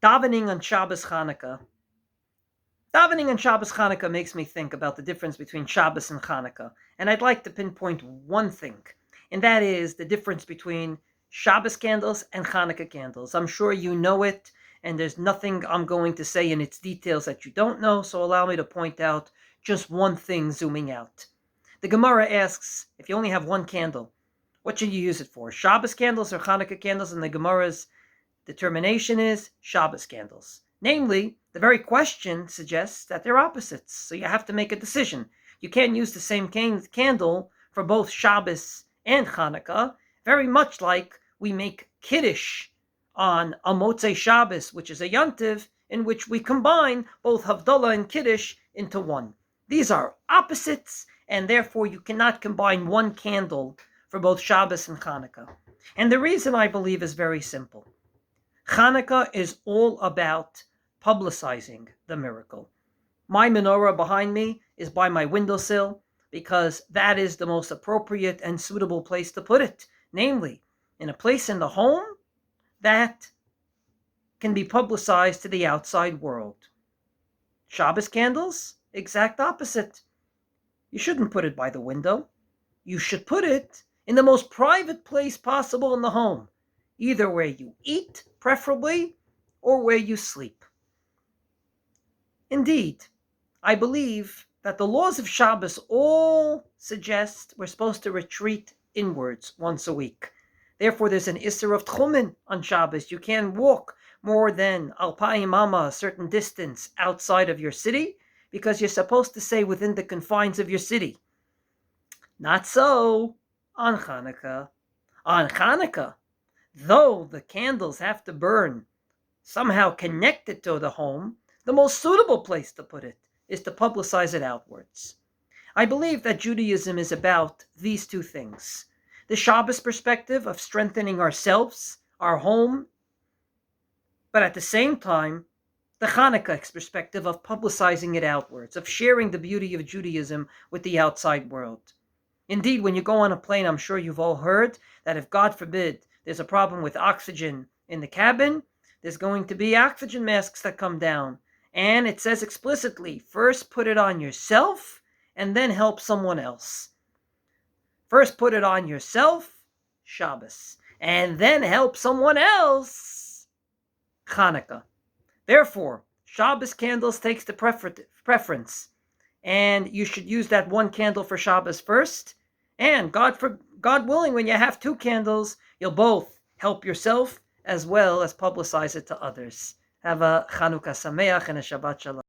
Davening on Shabbos Chanukah. Davening on Shabbos Chanukah makes me think about the difference between Shabbos and Chanukah. And I'd like to pinpoint one thing, and that is the difference between Shabbos candles and Chanukah candles. I'm sure you know it, and there's nothing I'm going to say in its details that you don't know, so allow me to point out just one thing zooming out. The Gemara asks, if you only have one candle, what should you use it for? Shabbos candles or Chanukah candles? And the Gemara's determination is Shabbos candles. Namely, the very question suggests that they're opposites, so you have to make a decision. You can't use the same candle for both Shabbos and Chanukah, very much like we make Kiddush on a Motzei Shabbos, which is a Yontiv, in which we combine both Havdalah and Kiddush into one. These are opposites, and therefore you cannot combine one candle for both Shabbos and Chanukah. And the reason, I believe, is very simple. Chanukah is all about publicizing the miracle. My menorah behind me is by my windowsill because that is the most appropriate and suitable place to put it, namely in a place in the home that can be publicized to the outside world. Shabbos candles, exact opposite. You shouldn't put it by the window. You should put it in the most private place possible in the home, either where you eat, preferably, or where you sleep. Indeed, I believe that the laws of Shabbos all suggest we're supposed to retreat inwards once a week. Therefore, there's an Isser of Tchumen on Shabbos. You can't walk more than Alpayim Amma, a certain distance outside of your city, because you're supposed to stay within the confines of your city. Not so on Chanukah. On Chanukah, though the candles have to burn somehow connected to the home, the most suitable place to put it is to publicize it outwards. I believe that Judaism is about these two things. The Shabbos perspective of strengthening ourselves, our home, but at the same time, the Chanukah perspective of publicizing it outwards, of sharing the beauty of Judaism with the outside world. Indeed, when you go on a plane, I'm sure you've all heard that if, God forbid, there's a problem with oxygen in the cabin, there's going to be oxygen masks that come down. And it says explicitly, first put it on yourself and then help someone else. First put it on yourself, Shabbos, and then help someone else, Chanukah. Therefore, Shabbos candles takes the preference. And you should use that one candle for Shabbos first. And God willing, when you have two candles, you'll both help yourself as well as publicize it to others. Have a Chanukah Sameach and a Shabbat Shalom.